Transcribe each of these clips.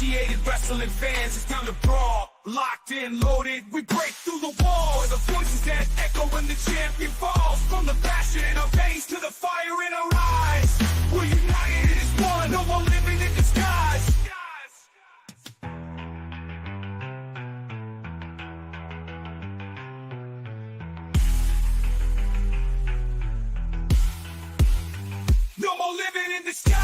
unappreciated wrestling fans. It's time to brawl. Locked in, loaded, we break through the walls. The voices that echo when the champion falls. From the passion in our veins to the fire in our eyes. We're united as one, no more living in disguise. No more living in disguise.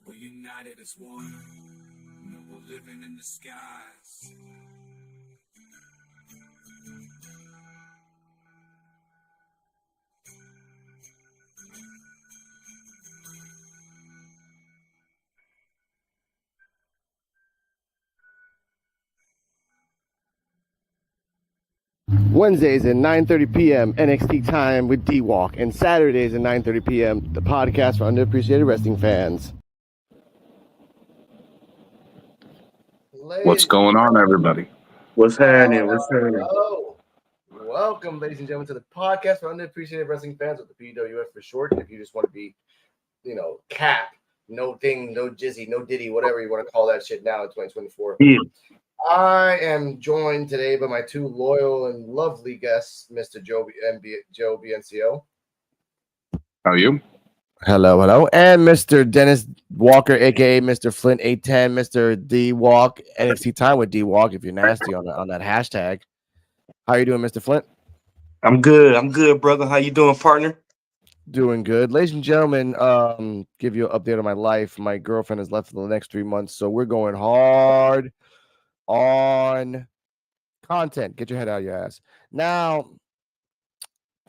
We're united as one. No more living in disguise. Wednesdays at 9:30 p.m. NXT time with D-Walk, and Saturdays at 9:30 p.m. the podcast for underappreciated wrestling fans. What's going on, everybody? What's happening? What's happening? Welcome, ladies and gentlemen, to the podcast for underappreciated wrestling fans, with the P.U.W.F for short. If you just want to be, cap, no thing, no jizzy, no diddy, whatever you want to call that shit now in 2024. Yeah. I am joined today by my two loyal and lovely guests, Mr. Joe BNCO. How are you? Hello. And Mr. Dennis Walker, a.k.a. Mr. Flint 810, Mr. D-Walk, NXT Time with D-Walk, if you're nasty on that hashtag. How you doing, Mr. Flint? I'm good, brother. How you doing, partner? Doing good. Ladies and gentlemen, give you an update on my life. My girlfriend has left for the next 3 months, so we're going hard on content. Get your head out of your ass. Now,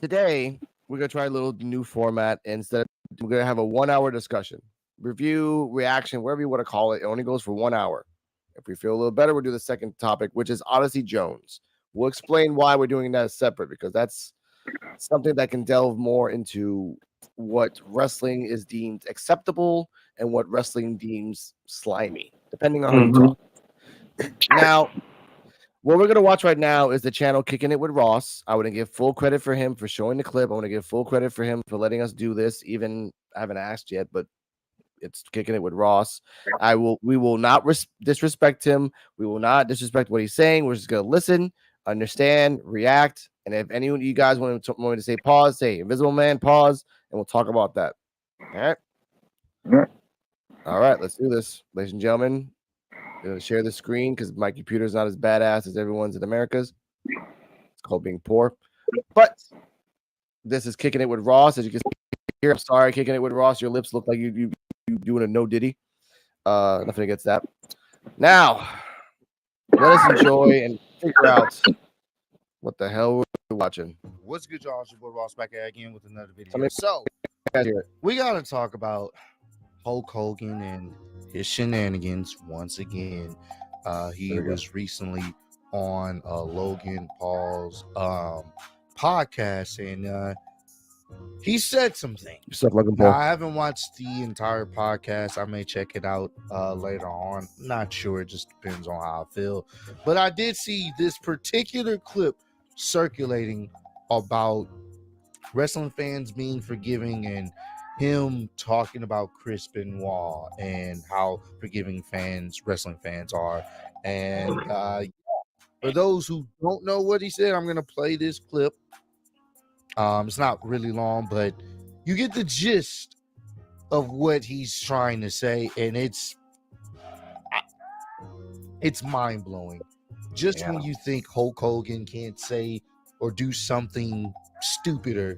today, we're going to try a little new format. Instead, we're going to have a 1 hour discussion, review, reaction, whatever you want to call it. It only goes for 1 hour. If we feel a little better, we'll do the second topic, which is Odyssey Jones. We'll explain why we're doing that as separate, because that's something that can delve more into what wrestling is deemed acceptable and what wrestling deems slimy, depending on how you talk. Now, what we're going to watch right now is the channel Kicking It with Ross. I want to give full credit for him for showing the clip. I want to give full credit for him for letting us do this. Even I haven't asked yet, but it's Kicking It with Ross. We will not disrespect him. We will not disrespect what he's saying. We're just going to listen, understand, react. And if any of you guys want me to say pause, say Invisible Man, pause, and we'll talk about that. All right? All right, let's do this. Ladies and gentlemen, I'm going to share the screen because my computer is not as badass as everyone's in America's. It's called being poor. But this is Kicking It with Ross. As you can see, I'm sorry, Kicking It with Ross. Your lips look like you doing a no diddy. Nothing against that. Now, let us enjoy and figure out what the hell we're watching. What's good, y'all? It's your boy Ross back again with another video. So, we got to talk about Hulk Hogan and his shenanigans once again. He was recently on Logan Paul's podcast, and he said some things. What's up, Logan Paul? Now, I haven't watched the entire podcast. I may check it out later on. Not sure. It just depends on how I feel. But I did see this particular clip circulating about wrestling fans being forgiving and him talking about Chris Benoit and how forgiving wrestling fans are. And for those who don't know what he said, I'm going to play this clip. It's not really long, but you get the gist of what he's trying to say, and it's mind-blowing. Just when you think Hulk Hogan can't say or do something stupider,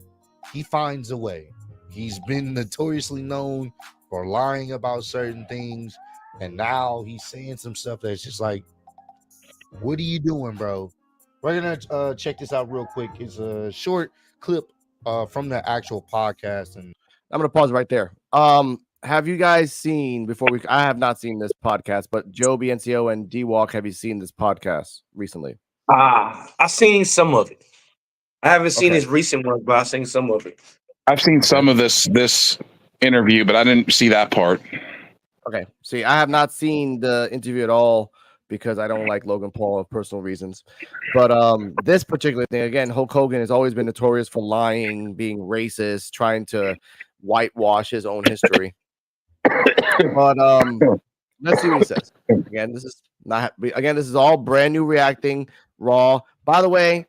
he finds a way. He's been notoriously known for lying about certain things, and now he's saying some stuff that's just like, what are you doing, bro? We're gonna check this out real quick. It's a short clip from the actual podcast. And I'm gonna pause right there. Have you guys seen before we? I have not seen this podcast, but Joe BNCO and D Walk, have you seen this podcast recently? I seen some of it. I haven't seen Okay. his recent one, but I seen some of it. I've seen some of this interview, but I didn't see that part. Okay. See, I have not seen the interview at all because I don't like Logan Paul for personal reasons. But this particular thing, again, Hulk Hogan has always been notorious for lying, being racist, trying to whitewash his own history. But let's see what he says. Again, this is all brand new reacting raw. By the way,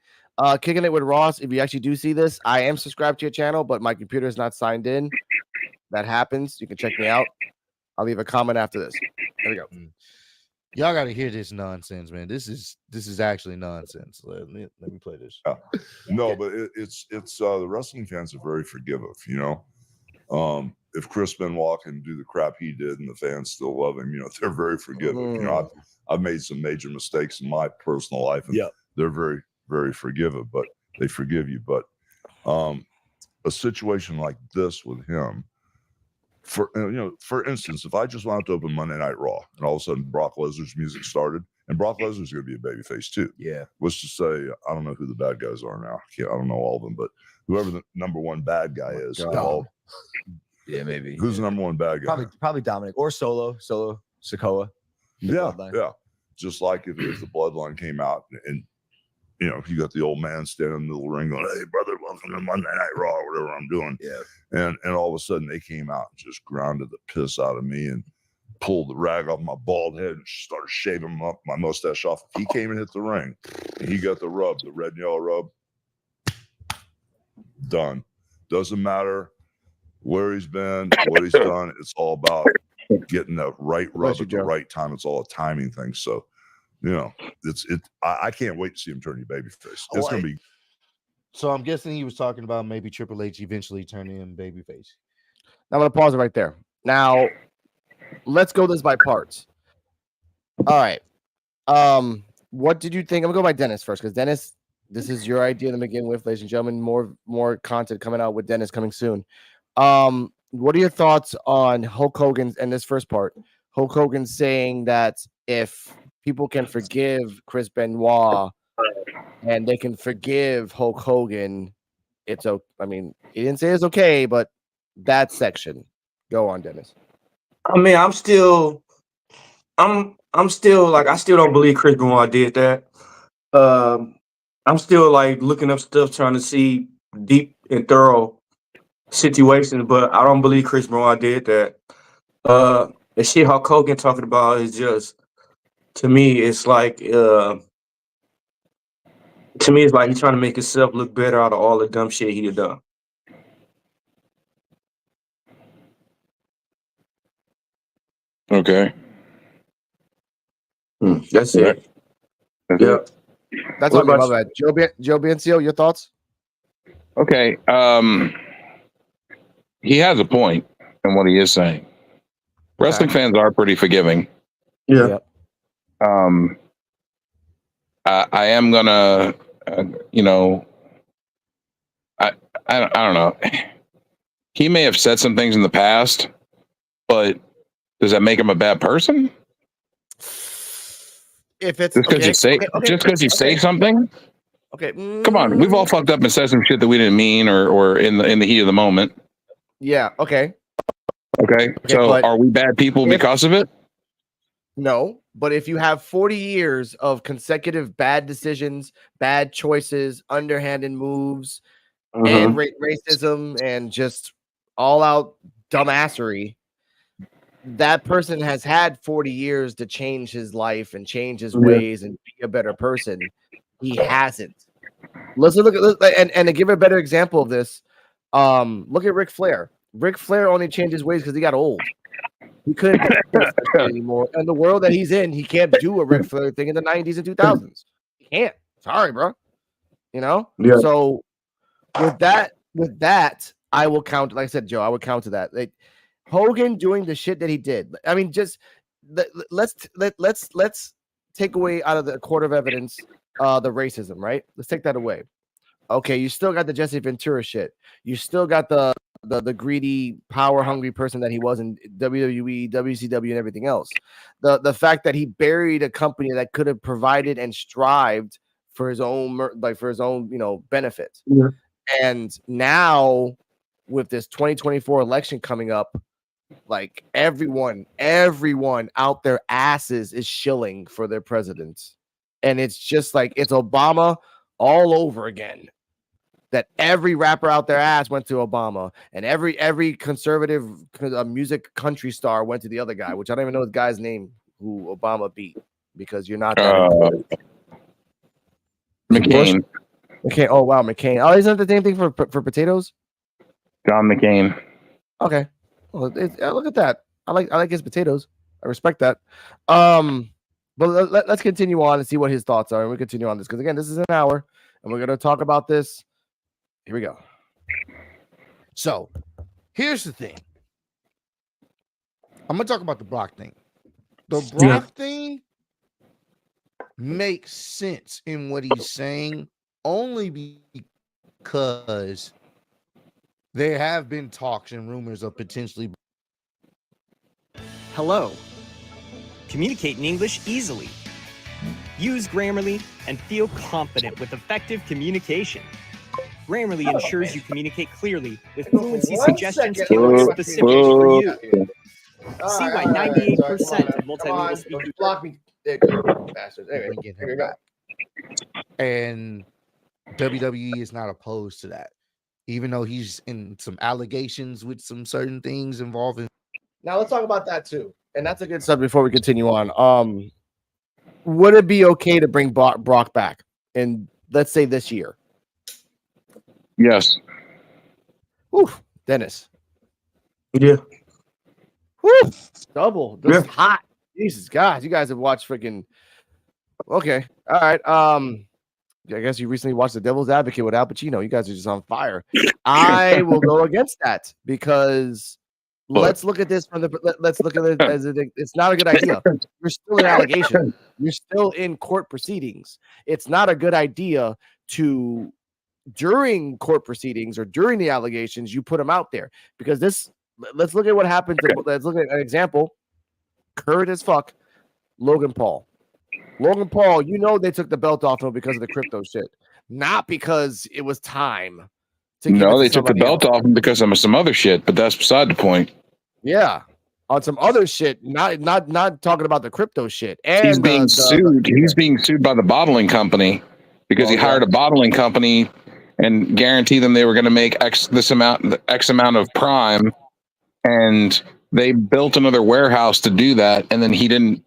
kicking it with Ross. If you actually do see this, I am subscribed to your channel, but my computer is not signed in. That happens. You can check me out. I'll leave a comment after this. There we go. y'all got to hear this nonsense, man. This is actually nonsense. Let me play this. No, but it's the wrestling fans are very forgiving, you know. If Chris Benoit can do the crap he did and the fans still love him, you know, they're very forgiving. You know, I've made some major mistakes in my personal life, and they're very, very forgiving, but they forgive you. But a situation like this with him, for instance, if I just wanted to open Monday Night Raw and all of a sudden Brock Lesnar's music started, and Brock Lesnar's going to be a babyface too. Yeah. Let's just say, I don't know who the bad guys are now. I don't know all of them, but whoever the number one bad guy is, Yeah, maybe. who's the number one bad guy? Probably Dominic or Solo Sikoa. Yeah. Just like if the bloodline came out and you know, you got the old man standing in the middle of the ring going, "Hey brother, welcome to Monday Night Raw," or whatever I'm doing. Yeah. And all of a sudden they came out and just grounded the piss out of me and pulled the rag off my bald head and started shaving my mustache off. If he came and hit the ring and he got the rub, the red and yellow rub, done. Doesn't matter where he's been, what he's done. It's all about getting that right rub at the right time. It's all a timing thing. So, you know, I can't wait to see him turn your babyface. It's gonna be. So I'm guessing he was talking about maybe Triple H eventually turning him babyface. I'm gonna pause it right there. Now, let's go this by parts. All right. What did you think? I'm gonna go by Dennis first, because Dennis, this is your idea to begin with, ladies and gentlemen. More content coming out with Dennis coming soon. What are your thoughts on Hulk Hogan and this first part? Hulk Hogan saying that if people can forgive Chris Benoit and they can forgive Hulk Hogan, it's okay. I mean, he didn't say it's okay, but that section. Go on, Dennis. I mean, I'm still like, I still don't believe Chris Benoit did that. I'm still like looking up stuff, trying to see deep and thorough situations, but I don't believe Chris Benoit did that. The shit Hulk Hogan talking about is just, to me, it's like he's trying to make himself look better out of all the dumb shit he done. Okay. That's it. Yeah. That's What all about about Joe Biancio, your thoughts? Okay. He has a point in what he is saying. Wrestling fans are pretty forgiving. Yeah. I am gonna, I don't know. He may have said some things in the past, but does that make him a bad person? If it's Just because you say something. Okay. Come on, we've all fucked up and said some shit that we didn't mean, or in the heat of the moment. Yeah. Okay. Okay. So are we bad people because of it? No, but if you have 40 years of consecutive bad decisions, bad choices, underhanded moves, and racism, and just all out dumbassery, that person has had 40 years to change his life and change his ways and be a better person. He hasn't. Let's look at and to give a better example of this, look at Ric Flair. Ric Flair only changed his ways because he got old. He couldn't do anymore. And the world that he's in, he can't do a Ric Flair thing in the 90s and 2000s. He can't. Sorry, bro. You know? Yeah. So with that, I will count. Like I said, Joe, I would count to that. Like, Hogan doing the shit that he did. I mean, just let's take away out of the court of evidence the racism, right? Let's take that away. Okay, you still got the Jesse Ventura shit. You still got the greedy, power hungry person that he was in WWE, WCW, and everything else. The fact that he buried a company that could have provided and strived for his own benefit. Yeah. And now with this 2024 election coming up, like everyone out their asses is shilling for their president. And it's just like it's Obama all over again. That every rapper out their ass went to Obama, and every conservative music country star went to the other guy, which I don't even know the guy's name who Obama beat because you're not that important. McCain. McCain. Oh wow, McCain. Oh, isn't that the same thing for potatoes? John McCain. Okay. Well, look at that. I like his potatoes. I respect that. But let's continue on and see what his thoughts are, and we continue on this because again, this is an hour, and we're gonna talk about this. Here we go. So, here's the thing. I'm gonna talk about the Brock thing. The Brock thing makes sense in what he's saying only because there have been talks and rumors of potentially. Hello. Communicate in English easily. Use Grammarly and feel confident with effective communication. Grammarly ensures you communicate clearly with fluency suggestions tailored specifically for you. See why 98% of multilingual speakers block me, bastards. Anyway, Get him back. And WWE is not opposed to that, even though he's in some allegations with some certain things involving. Now let's talk about that too, and that's a good subject before we continue on. Would it be okay to bring Brock back in, let's say, this year? Yes. Oof, Dennis. Yeah. Woo, double. This is Yeah. hot. Jesus, guys, you guys have watched freaking. Okay, all right. I guess you recently watched The Devil's Advocate with Al Pacino. You guys are just on fire. I will go against that because let's look at this from the. Let's look at it as it's not a good idea. You're still in allegation. You're still in court proceedings. It's not a good idea to. During court proceedings or during the allegations, you put them out there because this. Let's look at what happened. Let's look at an example. Current as fuck. Logan Paul. Logan Paul. You know they took the belt off him because of the crypto shit, not because it was time. No, they took the belt off him because of some other shit, but that's beside the point. Yeah, on some other shit. Not talking about the crypto shit. And he's being sued. He's being sued by the bottling company because he hired a bottling company and guaranteed them they were going to make X amount of prime, and they built another warehouse to do that, and then he didn't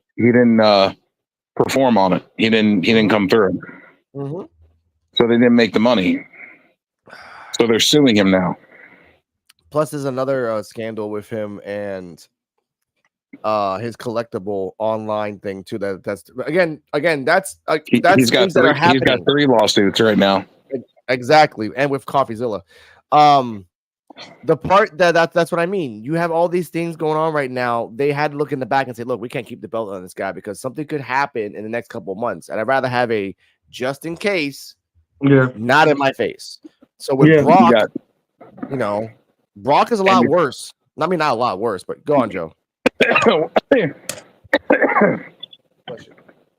perform on it. He didn't come through. Mm-hmm. So they didn't make the money. So they're suing him now. Plus, there's another scandal with him and his collectible online thing too. That's again that's he's got things that are happening. He's got 3 lawsuits right now. Exactly, and with CoffeeZilla. The part that's what I mean. You have all these things going on right now. They had to look in the back and say, look, we can't keep the belt on this guy because something could happen in the next couple of months. And I'd rather have a just in case, not in my face. So with Brock, Brock is a lot worse. I mean, not a lot worse, but go on, Joe. I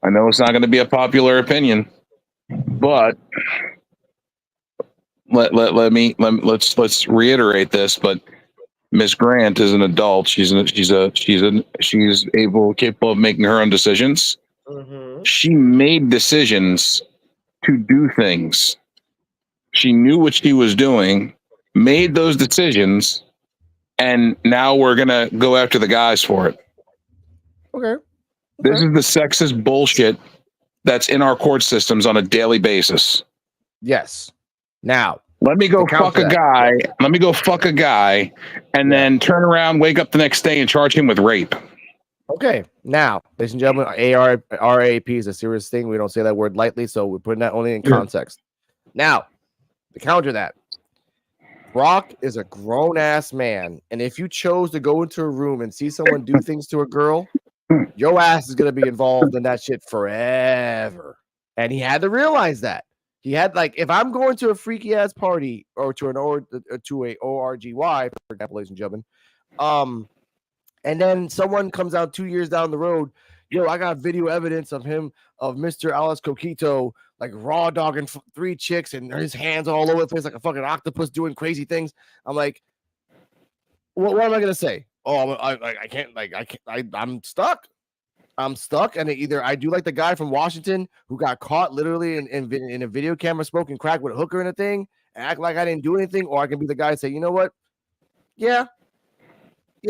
know it's not going to be a popular opinion, but let's reiterate this. But Miss Grant is an adult. She's capable of making her own decisions. Mm-hmm. She made decisions to do things. She knew what she was doing, made those decisions, and now we're gonna go after the guys for it. Okay. This is the sexist bullshit that's in our court systems on a daily basis. Yes. Now, let me go fuck a guy. Let me go fuck a guy, and then turn around, wake up the next day, and charge him with rape. Okay. Now, ladies and gentlemen, RAP is a serious thing. We don't say that word lightly, so we're putting that only in context. Now, to counter that, Brock is a grown-ass man, and if you chose to go into a room and see someone do things to a girl, your ass is going to be involved in that shit forever. And he had to realize that. He had like, if I'm going to a freaky ass party or to an ORGY, for example, ladies and gentlemen, and then someone comes out 2 years down the road, yo, I got video evidence of Mr. Alice Coquito, like raw dogging 3 chicks and his hands all over the place like a fucking octopus doing crazy things. I'm like, what am I gonna say? Oh, I can't, I'm stuck. I'm stuck, and either I do like the guy from Washington who got caught literally in a video camera smoking crack with a hooker and a thing, and act like I didn't do anything, or I can be the guy and say, you know what? Yeah,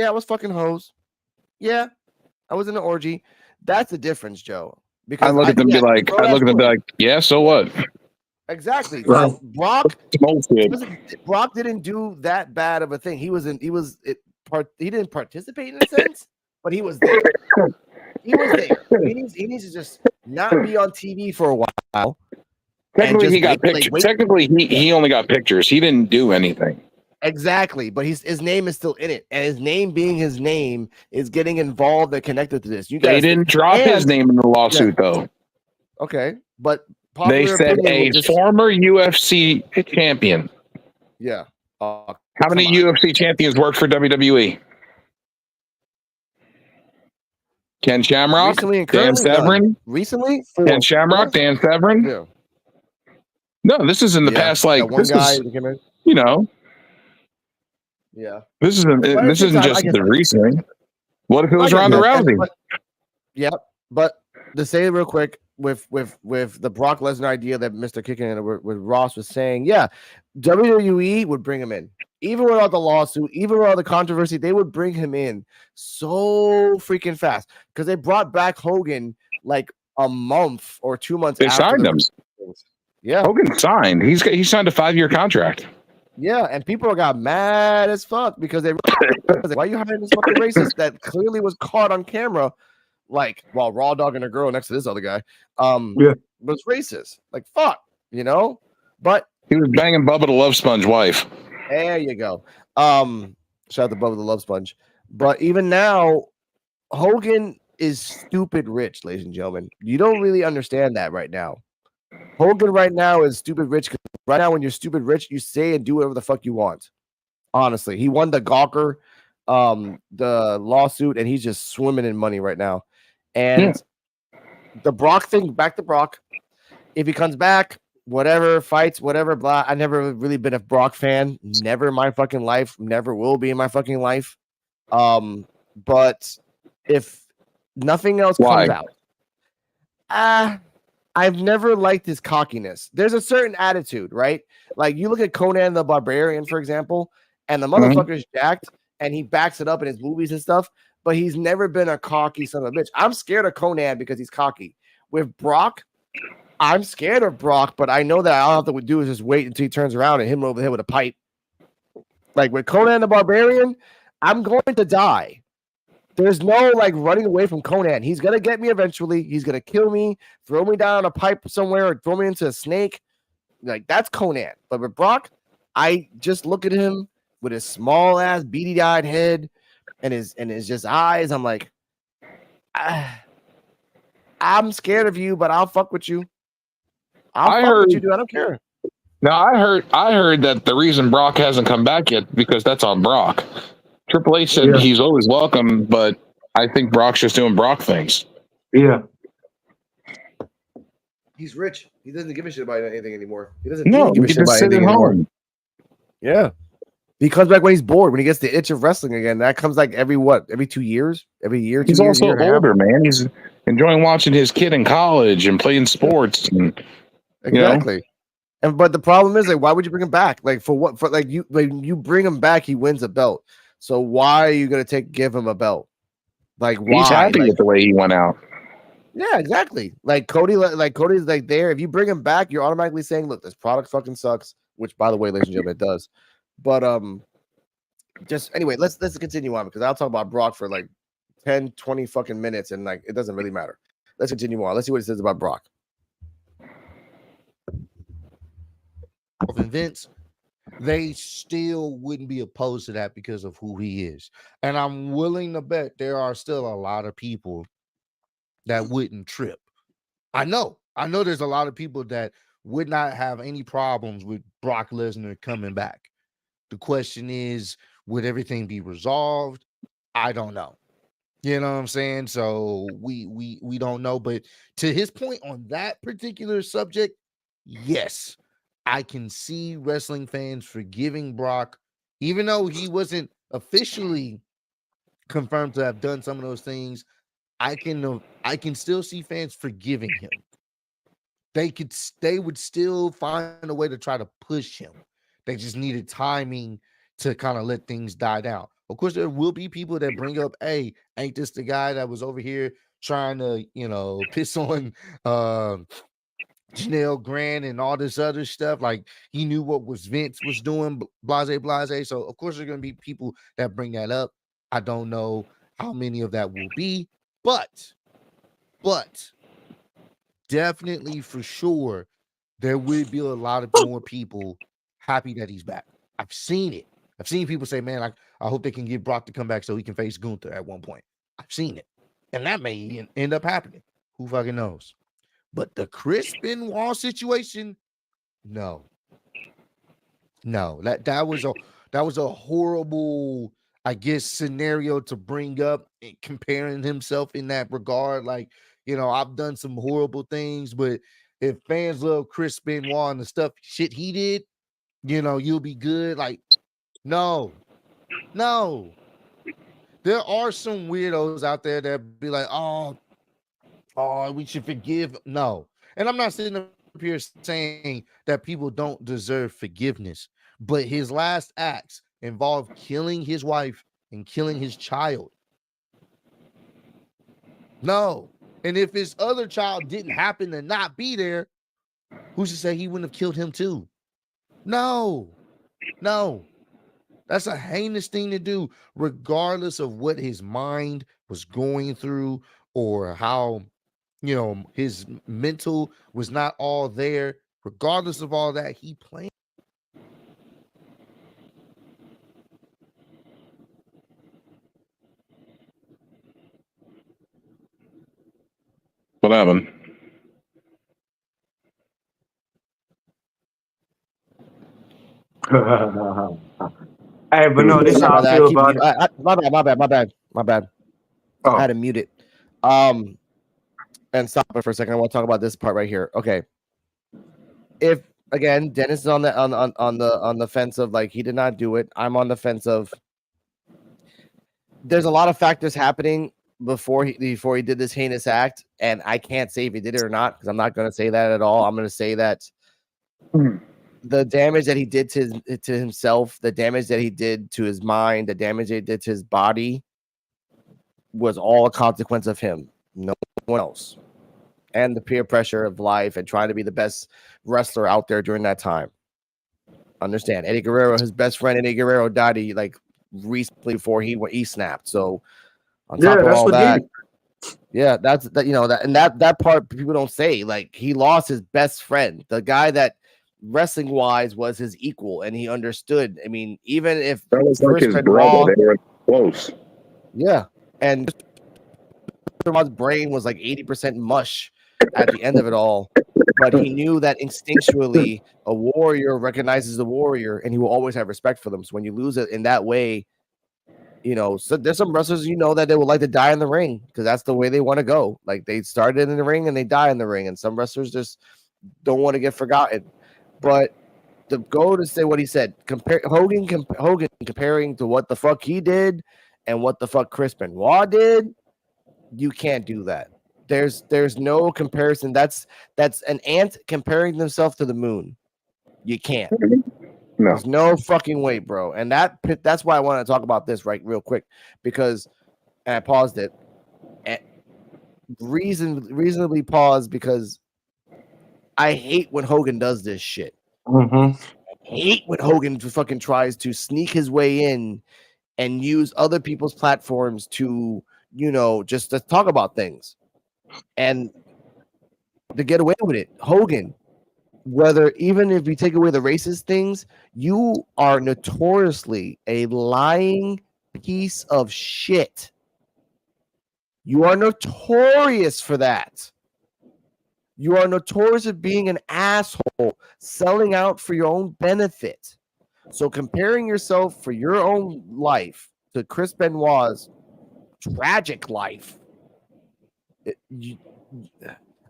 I was fucking hoes. Yeah, I was in an orgy. That's the difference, Joe. Because I look at them be like, yeah, so what? Exactly. Right. Brock Bullshit. Brock didn't do that bad of a thing. He didn't participate in a sense, but he was there. He was there. He needs to just not be on TV for a while. Technically, he got pictures. Technically, he only got pictures. He didn't do anything. Exactly, but his name is still in it, and his name being his name is getting involved and connected to this. They didn't drop his name in the lawsuit, though. Okay, but they said a former UFC champion. Yeah. How many UFC champions work for WWE? Ken Shamrock, Dan Severn. Recently, Ken Shamrock, Dan Severn. Yeah. No, this is in the past. Like one this guy, is, you know. Yeah. This isn't just the recent. What if it was Ronda Rousey? But to say it real quick, with the Brock Lesnar idea that Mr. Kicking in with Ross was saying, yeah, WWE would bring him in. Even without the lawsuit, even without the controversy, they would bring him in so freaking fast because they brought back Hogan like a month or 2 months. They signed him. Yeah, Hogan signed. He signed a 5-year contract. Yeah, and people got mad as fuck because they why are you hiring this fucking racist that clearly was caught on camera, like while raw dogging a girl next to this other guy, was racist. Like fuck, you know. But he was banging Bubba the Love Sponge wife. There you go. Shout out to Bubba the Love Sponge. But even now, Hogan is stupid rich, ladies and gentlemen. You don't really understand that right now. Hogan right now is stupid rich. Right now, when you're stupid rich, you say and do whatever the fuck you want. Honestly, he won the Gawker, the lawsuit, and he's just swimming in money right now. And the Brock thing, back to Brock. If he comes back, whatever, fights, whatever, blah. I've never really been a Brock fan. Never in my fucking life. Never will be in my fucking life. But if nothing else comes out, I've never liked his cockiness. There's a certain attitude, right? Like you look at Conan the Barbarian, for example, and the motherfucker's jacked, and he backs it up in his movies and stuff, but he's never been a cocky son of a bitch. I'm scared of Conan because he's cocky. With Brock, I'm scared of Brock, but I know that all I have to do is just wait until he turns around and hit him over the head with a pipe. Like with Conan the Barbarian, I'm going to die. There's no like running away from Conan. He's gonna get me eventually. He's gonna kill me, throw me down a pipe somewhere, or throw me into a snake. Like that's Conan. But with Brock, I just look at him with his small ass, beady-eyed head and his just eyes. I'm like, I'm scared of you, but I'll fuck with you. I'll fuck with you, dude. I don't care. Now I heard that the reason Brock hasn't come back yet because that's on Brock. Triple H said he's always welcome, but I think Brock's just doing Brock things. Yeah. He's rich. He doesn't give a shit about anything anymore. He doesn't give a shit about anything anymore. Yeah. He comes back when he's bored, when he gets the itch of wrestling again. That comes like every 2 years? Every year? He's also older, man. He's enjoying watching his kid in college and playing sports. And, exactly. But the problem is, like, why would you bring him back? Like, for what? For like you bring him back, he wins a belt. So why are you gonna give him a belt? Like, why? He's happy with the way he went out. Yeah, exactly. Like Cody's like there. If you bring him back, you're automatically saying, "Look, this product fucking sucks." Which, by the way, ladies and gentlemen, it does. But just anyway, let's continue on because I'll talk about Brock for like 10, 20 fucking minutes, and like it doesn't really matter. Let's continue on. Let's see what it says about Brock. And Vince, they still wouldn't be opposed to that because of who he is. And I'm willing to bet there are still a lot of people that wouldn't trip. I know there's a lot of people that would not have any problems with Brock Lesnar coming back. The question is, would everything be resolved? I don't know. You know what I'm saying? So we don't know. But to his point on that particular subject, yes, I can see wrestling fans forgiving Brock, even though he wasn't officially confirmed to have done some of those things. I can still see fans forgiving him. They would still find a way to try to push him. They just needed timing to kind of let things die down. Of course, there will be people that bring up, hey, ain't this the guy that was over here trying to, piss on Janelle Grant and all this other stuff? Like, he knew what Vince was doing, blase. So of course there's gonna be people that bring that up. I don't know how many of that will be, but definitely for sure there will be a lot of more people happy that he's back. I've seen it. I've seen people say, man, I hope they can get Brock to come back so he can face Gunther at one point. I've seen it. And that may end up happening. Who fucking knows? But the Chris Benoit situation, no. That was a horrible, I guess, scenario to bring up, comparing himself in that regard. Like, I've done some horrible things, but if fans love Chris Benoit and the shit he did, you'll be good. Like, no. There are some weirdos out there that be like, oh, we should forgive. No. And I'm not sitting up here saying that people don't deserve forgiveness, but his last acts involved killing his wife and killing his child. No. And if his other child didn't happen to not be there, who's to say he wouldn't have killed him too? No. That's a heinous thing to do, regardless of what his mind was going through or how, his mental was not all there. Regardless of all that, he planned. What happened? Hey, but no, this how I feel about it. My bad. Oh. I had to mute it. And stop it for a second. I want to talk about this part right here. Okay. If again, Dennis is on the fence of like he did not do it. I'm on the fence of there's a lot of factors happening before he did this heinous act, and I can't say if he did it or not because I'm not going to say that at all. I'm going to say that the damage that he did to himself, the damage that he did to his mind, the damage he did to his body was all a consequence of him. No one else. And the peer pressure of life and trying to be the best wrestler out there during that time. Understand, Eddie Guerrero, his best friend Eddie Guerrero died like recently before he snapped. So on top of all that, that's that, that part people don't say. Like, he lost his best friend, the guy that wrestling wise was his equal, and he understood. I mean, even if that was like his brother, they were close. Yeah, and Mr. brain was like 80% mush at the end of it all, but he knew that instinctually a warrior recognizes the warrior, and he will always have respect for them. So when you lose it in that way, so there's some wrestlers that they would like to die in the ring because that's the way they want to go. Like, they started in the ring and they die in the ring, and some wrestlers just don't want to get forgotten. But to go to say what he said, Hogan comparing to what the fuck he did and what the fuck Chris Benoit did, you can't do that. There's no comparison. That's an ant comparing themselves to the moon. You can't. No. There's no fucking way, bro. And that's why I want to talk about this real quick, because and I paused it. Reasonably paused because I hate when Hogan does this shit. Mm-hmm. I hate when Hogan fucking tries to sneak his way in and use other people's platforms to, just to talk about things and to get away with it. Hogan, even if you take away the racist things, you are notoriously a lying piece of shit. You are notorious for that. You are notorious for being an asshole, selling out for your own benefit. So comparing yourself for your own life to Chris Benoit's tragic life,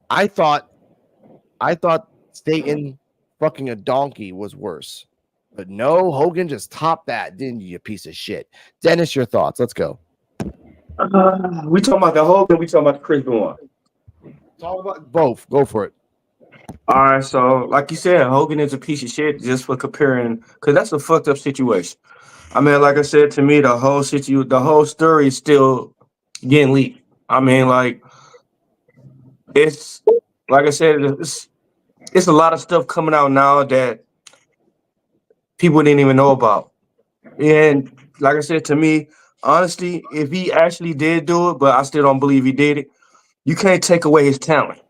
I thought Satan fucking a donkey was worse. But no, Hogan just topped that, didn't you piece of shit? Dennis, your thoughts. Let's go. We talking about the Hogan, we talking about the Chris Benoit. Talk about both. Go for it. All right, so like you said, Hogan is a piece of shit just for comparing, because that's a fucked up situation. I mean, like I said, to me, the whole story is still getting leaked. I mean, like it's like I said, it's a lot of stuff coming out now that people didn't even know about. And like I said, to me, honestly, if he actually did do it, but I still don't believe he did it, you can't take away his talent.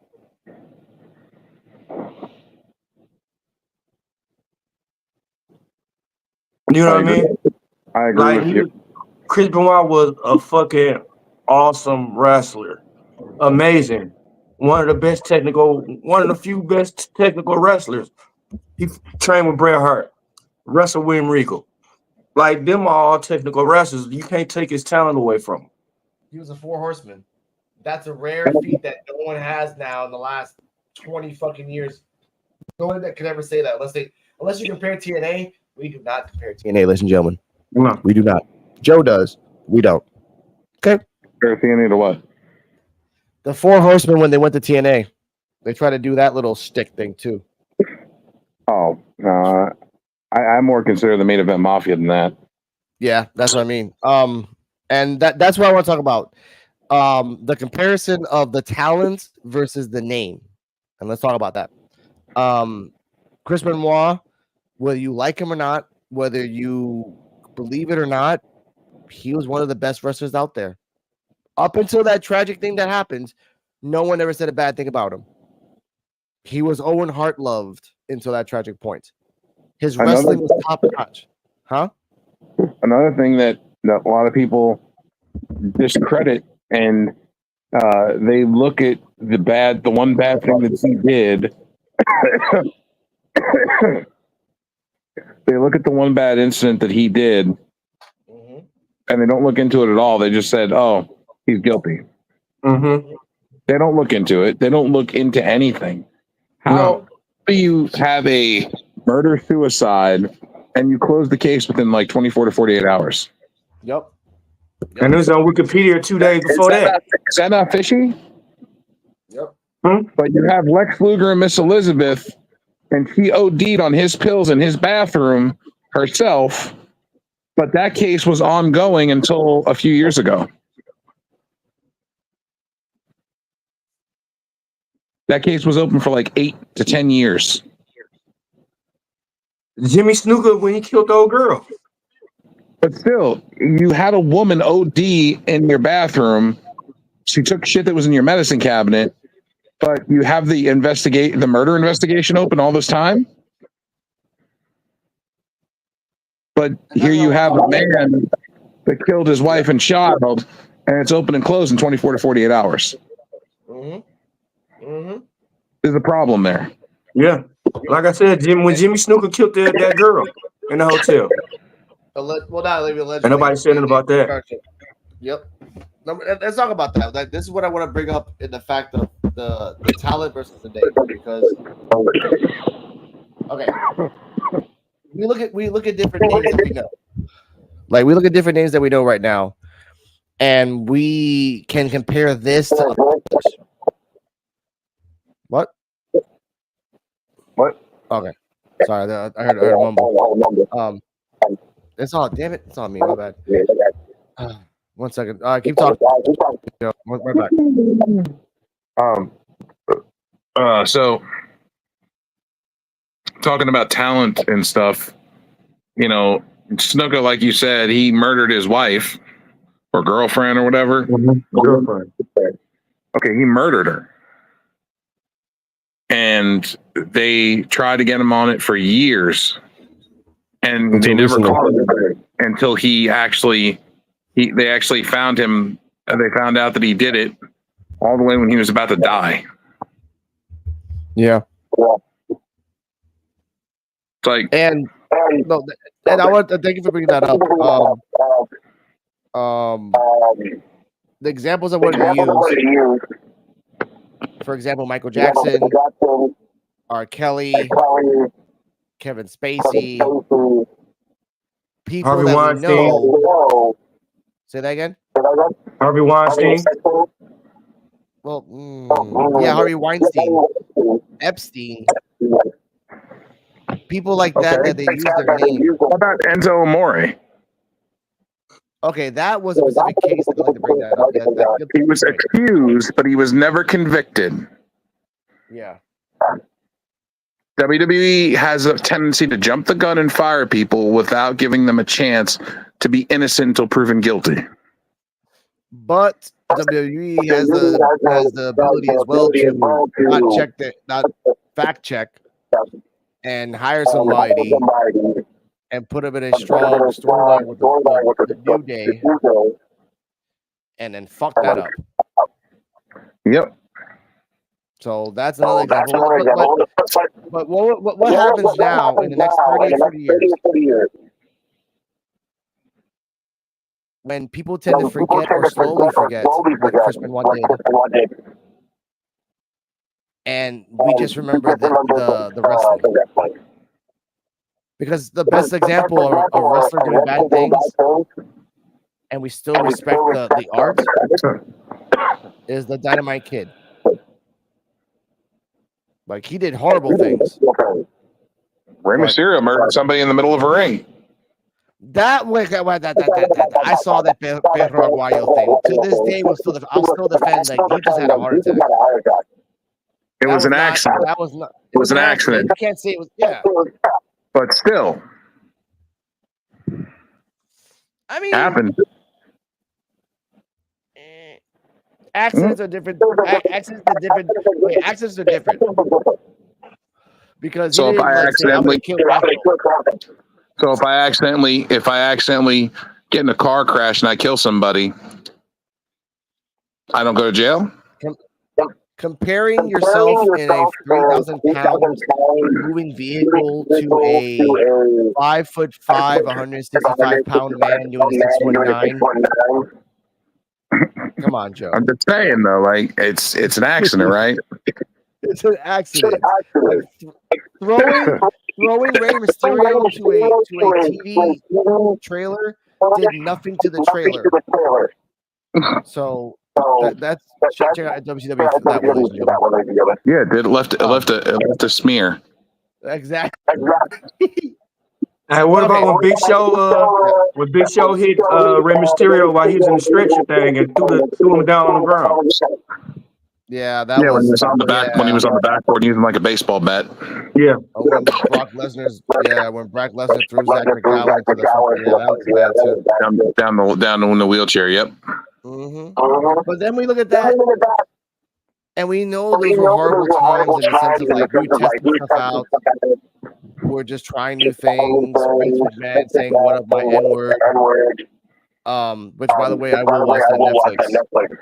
You know what I mean? I agree Like with you. Chris Benoit was a fucking awesome wrestler. Amazing. One of the few best technical wrestlers. He trained with Bret Hart, wrestled William Regal. Like them are all technical wrestlers. You can't take his talent away from him. He was a 4 horseman. That's a rare feat that no one has now in the last 20 fucking years. No one that could ever say that unless you compare TNA. We do not compare TNA, ladies and gentlemen. No. We do not. Joe does. We don't. Okay. Compare TNA to what? The 4 horsemen when they went to TNA, they try to do that little stick thing too. Oh, no. I more consider the main event mafia than that. Yeah, that's what I mean. And that's what I want to talk about. The comparison of the talent versus the name. And let's talk about that. Chris Benoit, whether you like him or not, whether you believe it or not, he was one of the best wrestlers out there. Up until that tragic thing that happened, no one ever said a bad thing about him. He was Owen Hart loved until that tragic point. His wrestling was top notch. Huh? Another thing that a lot of people discredit, and they look at the one bad thing that he did. They look at the one bad incident that he did, and they don't look into it at all. They just said, "Oh, he's guilty." Mm-hmm. They don't look into it. They don't look into anything. How do you have a murder-suicide and you close the case within like 24 to 48 hours? Yep. And it was on Wikipedia 2 days before that. Is that not fishy? Yep. But you have Lex Luger and Miss Elizabeth, and she OD'd on his pills in his bathroom herself, but that case was ongoing until a few years ago. That case was open for like 8 to 10 years. Jimmy Snuka when he killed the old girl. But still, you had a woman OD in your bathroom. She took shit that was in your medicine cabinet, but you have the murder investigation open all this time. But here you have a man that killed his wife and child, and it's open and closed in 24 to 48 hours. There's a problem there. Yeah. Like I said, when Jimmy Snuka killed that girl in the hotel. Well, not allegedly. And nobody said anything about that. Yep. Let's talk about that. Like, this is what I want to bring up in the fact of the talent versus the name, because we look at different names that we know. Like, we look at different names that we know right now, and we can compare this to others. What? Okay. Sorry, I heard a mumble. It's all, damn it, it's on me. My bad. 1 second. Keep talking. Right back. So talking about talent and stuff, Snuka, like you said, he murdered his wife or girlfriend or whatever. Girlfriend. Okay, he murdered her. And they tried to get him on it for years. And they never caught him until they actually found him. They found out that he did it all the way when he was about to die. Yeah. It's like And no, and I want to thank you for bringing that up. The examples I wanted to use, for example, Michael Jackson, R. Kelly, Kevin Spacey, people Harvey that we Weinstein. know. Say that again. Harvey Weinstein. Well, yeah, Harvey Weinstein, Epstein, people like that okay. that they use their name. What about Enzo Amore? Okay, that was a specific case. I'd like to bring that up. He was accused, but he was never convicted. Yeah. WWE has a tendency to jump the gun and fire people without giving them a chance to be innocent until proven guilty. But WWE has the ability as well to not fact check and hire somebody and put them in a strong storyline with the New Day and then fuck that up. Yep. So that's another example. But what happens now in the next 30 or 40 years? When people tend to forget or slowly forget what Chris Benoit did, and we just remember the wrestling. Because the best example of a wrestler doing bad things, and we still respect the art, is the Dynamite Kid. Like, he did horrible things. Rey Mysterio murdered somebody in the middle of a ring. That I saw that Perro Aguayo thing. To this day, I'll still defend. Like, he just had a heart attack. It was an accident. That was not. It was an accident. You can't say it was. Yeah. But still, I mean, happened. Accidents are different. Accidents are different. Because So if I accidentally, if I accidentally get in a car crash and I kill somebody, I don't go to jail. Comparing yourself in a 3,000-pound moving vehicle to a 5'5", 165-pound man doing a 6'9". Come on, Joe. I'm just saying though, like it's an accident, right? It's an accident. Like, throwing Rey Mysterio to a TV trailer did nothing to the trailer. So that's check out WCW for that one. Yeah, it left a smear. Exactly. Hey, what about when Big Show hit Rey Mysterio while he was in the stretcher thing and threw him down on the ground? Yeah, that was when he was on the back when he was on the backboard using like a baseball bat. Yeah. When Brock Lesnar threw Zach McGowan to the fucking, that was bad too. Down in the wheelchair. Yep. Mm-hmm. But then we look at that, and we know those were horrible times in the sense of like we were testing stuff out. We're just trying new things. Vince McMahon saying "What up, my N-word." Which, by the way, I will watch that Netflix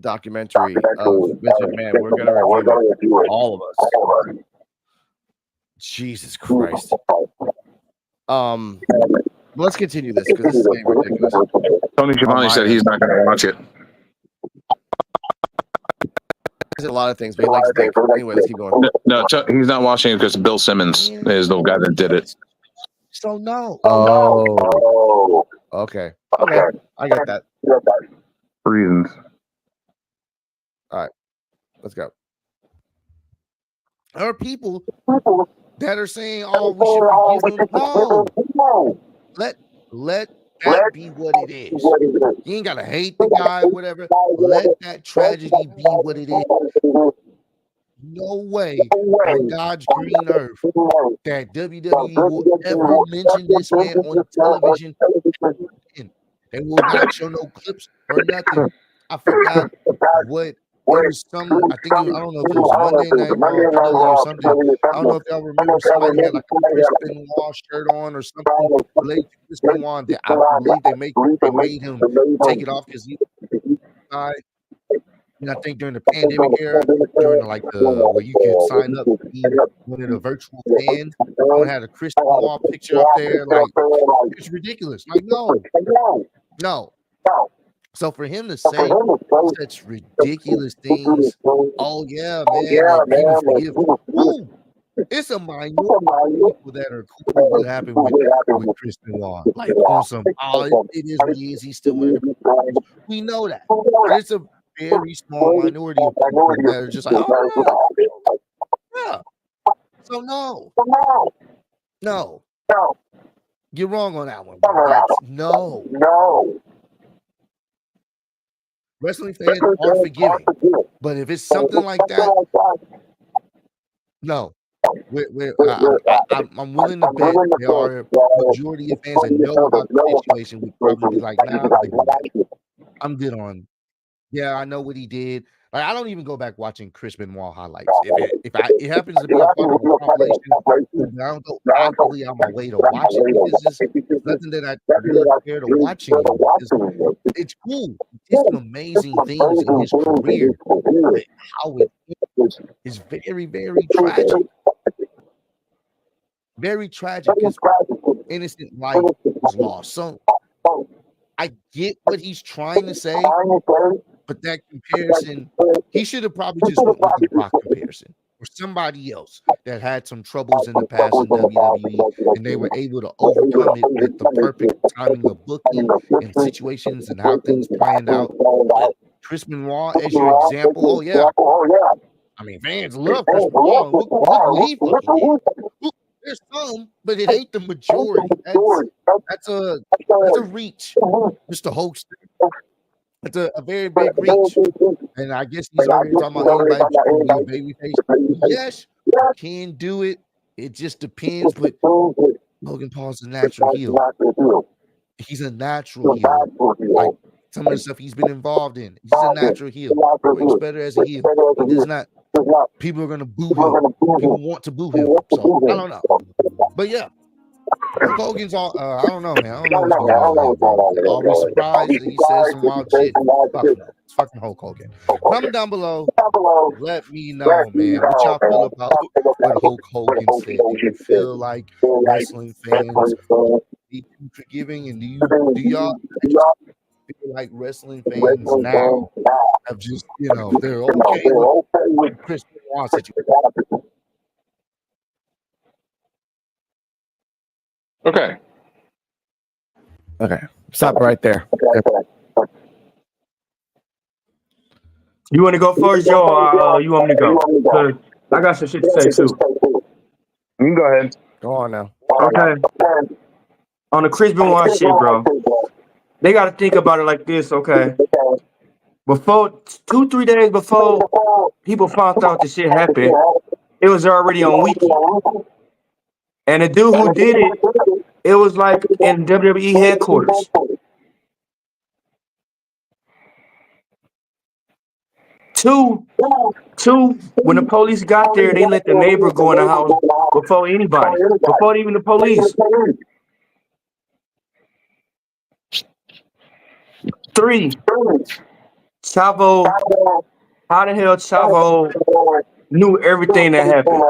documentary of Vince McMahon. We're gonna review it, all of us. Jesus Christ. Let's continue this because this is getting ridiculous. Tony Schiavone said he's not going to watch it. He said a lot of things, but he likes Dick. Anyway, let's keep going. No, he's not watching it because Bill Simmons is the guy that did it. So no. Oh. Okay. I get that. Reasons. All right. Let's go. There are people that are saying, "Oh, we should forgive them." No. Let that be what it is. You ain't gotta hate the guy, whatever. Let that tragedy be what it is. No way on God's green earth that WWE will ever mention this man on television. They will not show no clips or nothing. I forgot what. There was some, I don't know if it was Monday Night Raw or something. I don't know if y'all remember somebody had like a Chris Benoit shirt on or something related to Chris Benoit. I believe they made him take it off because he died. And I think during the pandemic era, during like the where you could sign up to be one of the virtual fans, someone had a Christian Wall picture up there. Like, it's ridiculous. Like, no. So for him to say such ridiculous things, oh yeah, man, like people forgive. Ooh, it's a minority of people that are cool with what happened with Chris Benoit. Like on some, it is what he is. He's still one of the. We know that, but it's a very small minority of people that are just like, oh yeah. So no, you're wrong on that one. Bro. That's no. Wrestling fans are forgiving, but if it's something like that, no. I'm willing to bet there are a majority of fans that know about the situation would probably be like, nah, I'm good on. Yeah, I know what he did. Like, I don't even go back watching Chris Benoit highlights. If it happens to be a part of a compilation, I don't go actively on my way to watch it because it's nothing that I really care to watch anymore. It's cool. It's some amazing things in his career. But how it is very, very tragic. Very tragic because innocent life was lost. So I get what he's trying to say, but that comparison, he should have probably just went with the Rock comparison or somebody else that had some troubles in the past in WWE and they were able to overcome it with the perfect timing of booking and situations and how things planned out. But Chris Benoit as your example, oh yeah. I mean, fans love Chris Benoit. Look what he fucking did. There's some, but it ain't the majority. That's a reach. Just a hoax. It's a very big reach. And I guess he's already talking about anybody trying to be a babyface. Yes, you can do it. It just depends. But Logan Paul's a natural heel. He's a natural heel. Like some of the stuff he's been involved in. He's a natural heel. Works better as a heel. He does not. People are going to boo him. People want to boo him. So I don't know. But yeah, Hulk Hogan's all. I don't know, man. I don't know what's going on. Man. I'll be surprised that he says some wild shit. It's fucking Hulk Hogan. Comment down below. Let me know, man. What y'all feel about what Hulk Hogan said? Do you feel like wrestling fans be too forgiving? And do y'all feel like wrestling fans now have just, they're okay with Chris Benoit situation? Okay. Stop right there. You want to go first, Joe, or you want me to go? 'Cause I got some shit to say too. You can go ahead. Go on now. Okay. On the Chris Benoit shit, bro. They got to think about it like this, okay? Before 2-3 days before people found out this shit happened, it was already on weekend. And the dude who did it, it was like in WWE headquarters. Two, when the police got there, they let the neighbor go in the house before anybody, before even the police. 3, Chavo, how the hell Chavo knew everything that happened?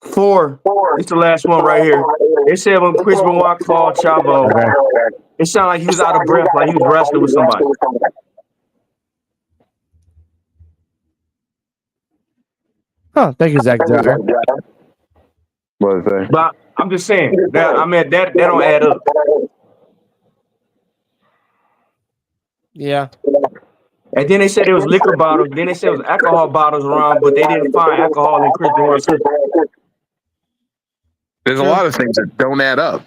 4, it's the last one right here. They said when Chris Benoit called Chavo, it sounded like he was out of breath, like he was wrestling with somebody. Oh, thank you, Zach Dyer. What is that? But I'm just saying that don't add up. Yeah. And then they said it was liquor bottles. Then they said it was alcohol bottles around, but they didn't find alcohol in Chris Benoit's system. There's a lot of things that don't add up.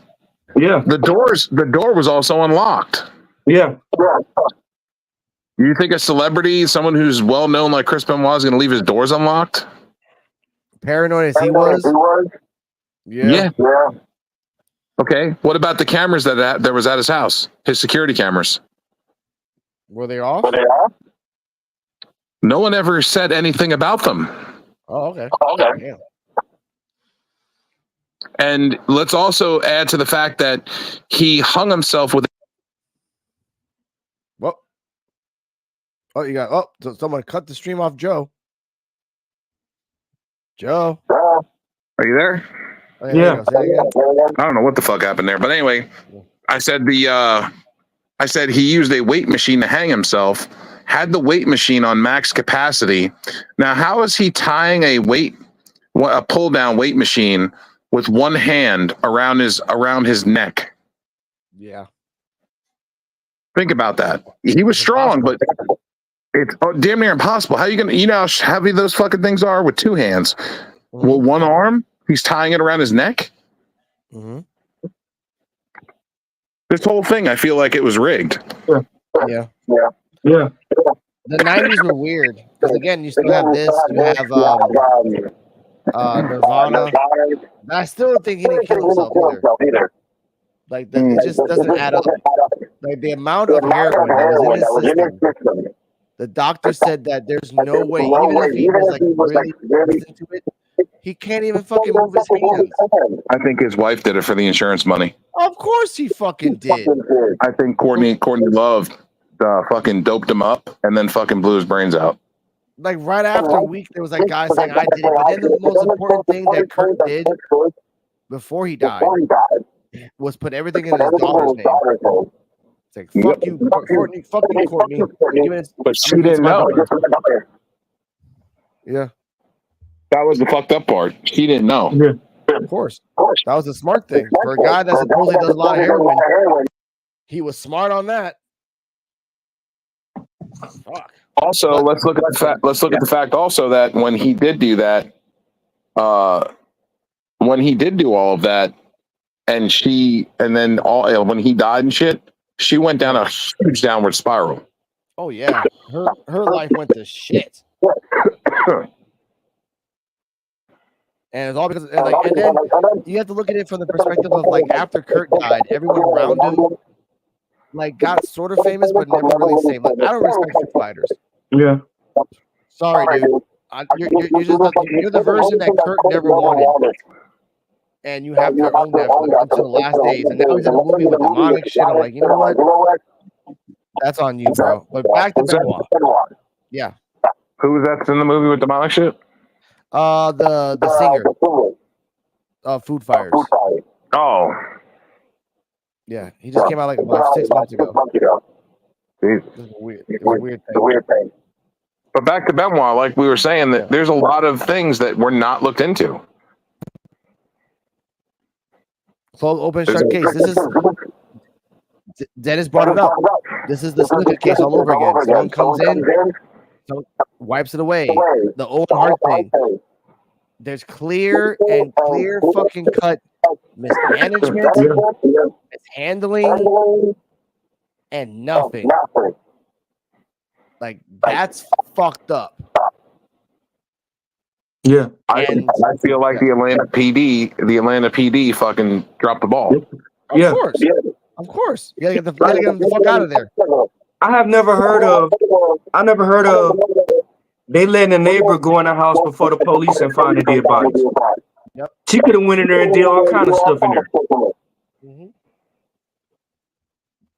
Yeah. The door was also unlocked. Yeah. You think a celebrity, someone who's well known like Chris Benoit, is going to leave his doors unlocked? Paranoid as he was. Yeah. Okay. What about the cameras that was at his house? His security cameras. Were they off? No one ever said anything about them. Oh, okay. Damn. And let's also add to the fact that he hung himself with Oh, you got. Oh, so someone cut the stream off Joe. Joe. Are you there? Oh, yeah. Say it again. I don't know what the fuck happened there, but anyway, I said he used a weight machine to hang himself. Had the weight machine on max capacity. Now, how is he tying a pull down weight machine with one hand around his neck? Yeah. Think about that. He was strong, but it's damn near impossible. How are you gonna? You know how heavy those fucking things are with two hands. Well, one arm, he's tying it around his neck. Mm-hmm. This whole thing, I feel like it was rigged. Yeah. The 90s were weird because again, you still have this. You have Nirvana. But I still don't think he didn't kill himself either. Like it just doesn't add up. Like the amount of heroin that was in his system. The doctor said that there's no way, even if he was like really into it, he can't even fucking move his hands. I think his wife did it for the insurance money. Of course he fucking did. I think Courtney Love fucking doped him up and then fucking blew his brains out. Like right after a week, there was like guys saying I did it, but then the most important thing that Kurt did before he died was put everything in his daughter's name. It's like fuck you, Courtney. Fuck you, Courtney. But she didn't know. Yeah, that was the fucked up part. She didn't know. Of course, that was a smart thing for a guy that supposedly does a lot of heroin. He was smart on that. Fuck. Also, let's look at the fact also that when he did do that, when he did do all of that, and when he died and shit, she went down a huge downward spiral. Oh yeah, her life went to shit. And it's all because and then you have to look at it from the perspective of like after Kurt died, everyone around him like got sort of famous but never really same. Like I don't respect Foo Fighters. Yeah. Sorry, dude. You're the version that Kurt never wanted. And you have your own that until the last days. And now he's in a movie with demonic shit. I'm like, you know what? That's on you, bro. But back to Benoit. Yeah. Who was that in the movie with demonic shit? The singer of Food Fires. Oh. Yeah, he just came out like about 6 months ago. Jeez. It's a weird thing. But back to Benoit, like we were saying, that there's a lot of things that were not looked into. Close open shut case. This is Dennis brought it up. This is the Snicket case all over again. Someone comes in, someone wipes it away. The Owen Hart thing. There's clear fucking cut mismanagement, mishandling, and nothing. Like that's fucked up. Yeah, I feel like the Atlanta PD fucking dropped the ball. Of course. You gotta get the fuck out of there. I never heard of they letting a neighbor go in the house before the police and find the dead bodies. Yep. She could have went in there and did all kind of stuff in there. Mm-hmm.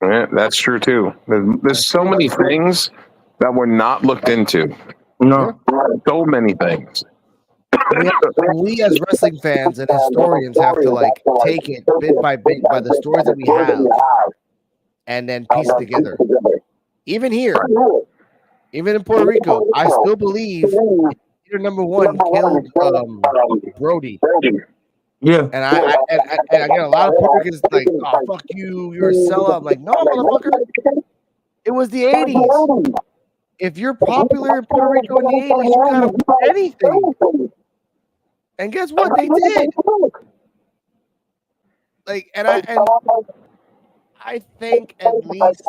Yeah, that's true too. There's so many things that were not looked into. No. So many things. We as wrestling fans and historians have to like take it bit by bit by the stories that we have and then piece it together. Even here, even in Puerto Rico, I still believe leader number one killed Brody. Yeah. And I get a lot of Puerto Ricans like, oh fuck you, you're a sellout. I'm like, no, motherfucker. It was the 80s. If you're popular in Puerto Rico in the 80s, you gotta do anything. And guess what? They did. Like, and I think at least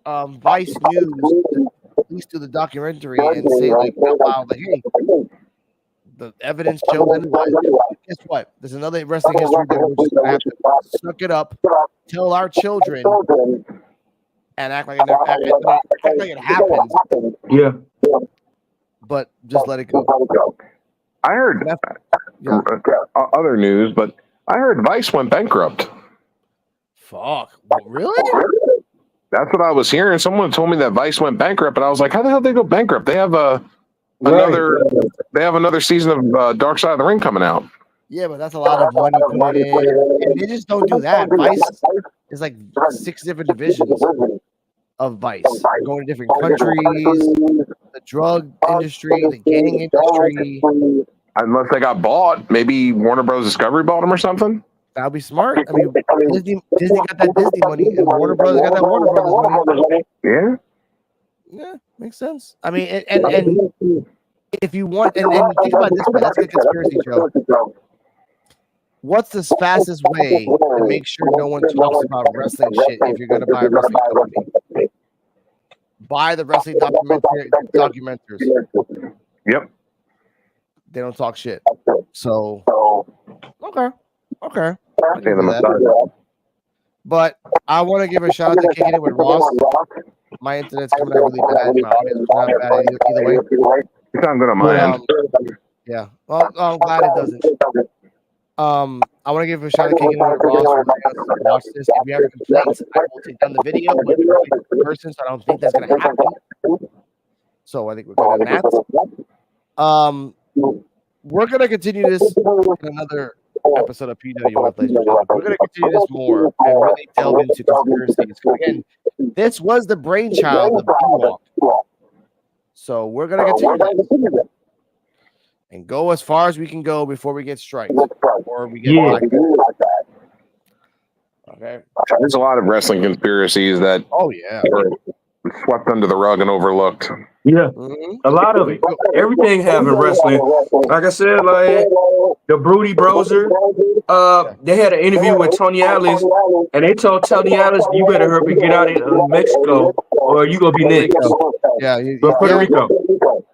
Vice News at least do the documentary and say like, wow, like, hey, the evidence shows otherwise. Guess what? There's another wrestling history that we're just gonna have to suck it up, tell our children, and act like it happened. Yeah. But just let it go. I heard other news, but I heard Vice went bankrupt. Fuck. Really? That's what I was hearing. Someone told me that Vice went bankrupt, and I was like, "How the hell did they go bankrupt? They have another season of Dark Side of the Ring coming out." Yeah, but that's a lot of money put in, and they just don't do that. Vice is like 6 different divisions of Vice, going to different countries, the drug industry, the gang industry. Unless they got bought, maybe Warner Bros. Discovery bought them or something. That would be smart. I mean, Disney got that Disney money, and Warner Brothers got that Warner Brothers money. Yeah. Yeah, makes sense. I mean, and if you want, and think about it this way, that's a good conspiracy show. What's the fastest way to make sure no one talks about wrestling shit if you're going to buy a wrestling company? Buy the wrestling documentaries. Yep. They don't talk shit. So, okay. I can Pay them do a that. But I want to give a shout out to Kicking It with Ross. My internet's coming out really bad. My audio's not bad either way. You sound good on my end. Yeah. Well, I'm glad it doesn't. I want to give a shout out to Kicking It with Ross for letting us watch this. If you have complaints, I will take down the video, but you're a person, so I don't think that's going to happen. So I think we're good on that. We're going to continue this in another episode of P.W.F, ladies and gentlemen. We're going to continue this more and really delve into conspiracies. Again, this was the brainchild of P.U.W.F. So we're going to continue that and go as far as we can go before we get striked or we get blacked out. Okay. There's a lot of wrestling conspiracies that were swept under the rug and overlooked. Yeah, a lot of it. Everything having wrestling. Like I said, like the Broody Broser, they had an interview with Tony Atlas, and they told Tony Atlas, "You better hurry and get out of Mexico, or you gonna be next." Yeah, Puerto Rico.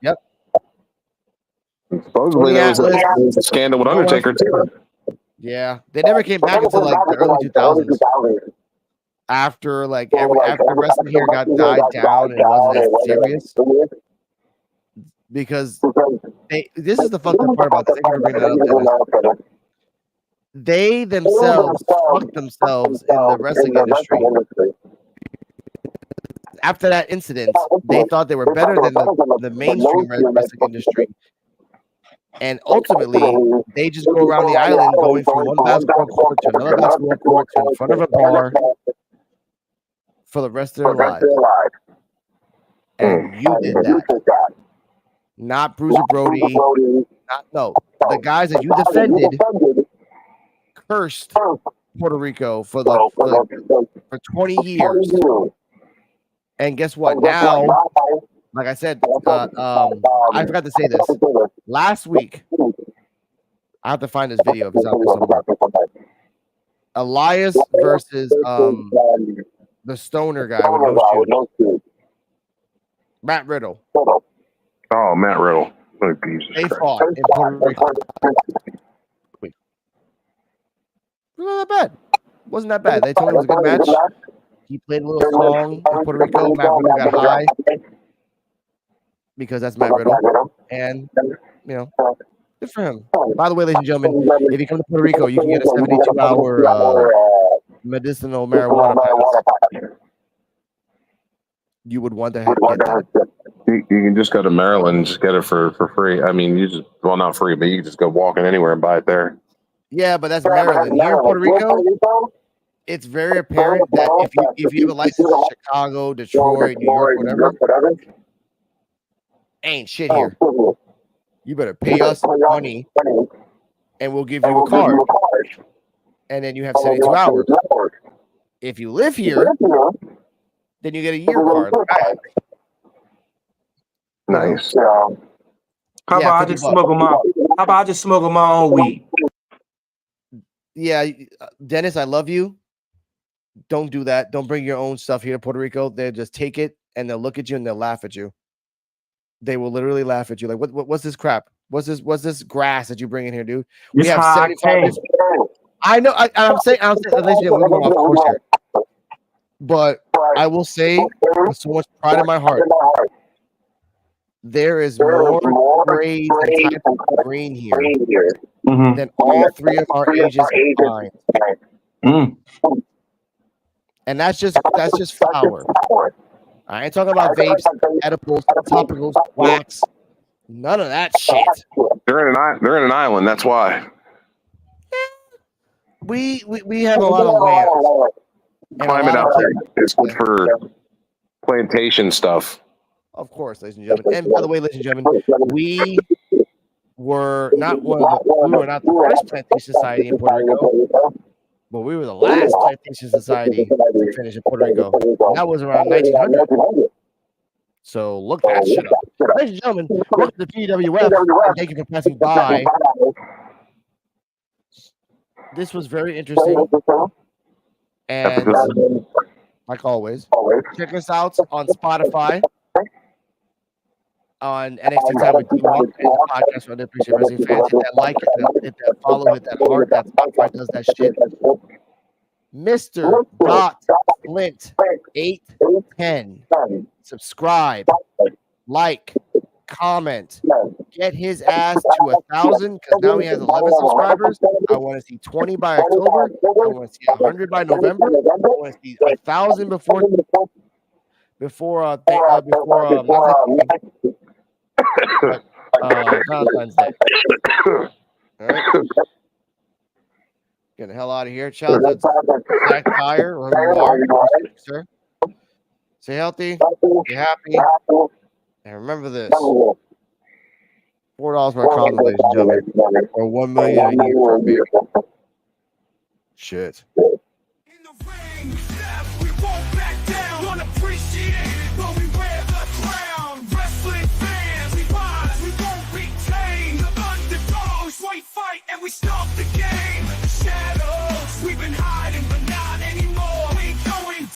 Yep. Supposedly there was a scandal with Undertaker too. Yeah, they never came back until like the early 2000s. After wrestling here died down and it wasn't as serious. Because this is the fucked up part about this. Thank you for bringing that up, Dennis. They themselves fucked themselves in the wrestling industry. After that incident, they thought they were better than the mainstream wrestling industry. And ultimately, they just go around the island going from one basketball court to another basketball court to in front of a bar for the rest of their lives. And you did that. Not Bruiser Brody. The guys that you defended cursed Puerto Rico for 20 years. And guess what? Now, like I said, I forgot to say this. Last week, I have to find this video if it's out there somewhere. Elias versus the stoner guy with no shoes. Matt Riddle. Oh, Matt Riddle. They fought in Puerto Rico. Wasn't that bad. Wasn't that bad. They told me it was a good match. He played a little song in Puerto Rico. Matt Riddle got high because that's Matt Riddle. And, good for him. By the way, ladies and gentlemen, if you come to Puerto Rico, you can get a 72-hour medicinal marijuana pass. You would want to get that. You can just go to Maryland and just get it for free. I mean, not free, but you can just go walking anywhere and buy it there. Yeah, but that's Maryland. Here in Puerto Rico, it's very apparent that if you have a license in Chicago, Detroit, New York, whatever, ain't shit here. You better pay us money, and we'll give you a card. And then you have 72 hours. If you live here, then you get a year card. Nice. How about I just smuggle my own weed? Yeah, Dennis, I love you. Don't do that. Don't bring your own stuff here to Puerto Rico. They'll just take it and they'll look at you and they'll laugh at you. They will literally laugh at you. Like, what's this crap? What's this grass that you bring in here, dude? We have 75. I know. I'm saying, ladies and gentlemen, we're going off course here. But I will say, with so much pride in my heart, there is more grades and types of green here than all three of our ages combined. And that's just flour. I ain't talking about vapes, edibles, topicals, wax, none of that shit. They're in an island. That's why. We have a lot of land. And a Climate lot out of there people- is good for plantation stuff. Of course, ladies and gentlemen. And by the way, ladies and gentlemen, we were not the first plantation society in Puerto Rico, but we were the last plantation society to finish in Puerto Rico. And that was around 1900. So look that shit up. Ladies and gentlemen, welcome to P.U.W.F. and thank you for passing by. This was very interesting. And like always, check us out on Spotify, on NXT Time with D-Walk, and the podcast for unappreciated wrestling fans. Hit that like, hit that follow, hit that heart. That Spotify does that shit. Mr. Flint 810. Subscribe, like, comment, get his ass to 1,000 because now he has 11 subscribers. I want to see 20 by October. I want to see 100 by November. I want to see 1,000 before Valentine's Day. All right. Get the hell out of here. Shout out to Zach Dyer, wherever you are, sir. Stay healthy, be happy, and remember this: $4 per condom, ladies and gentlemen, or $1 million a year for a baby. Shit.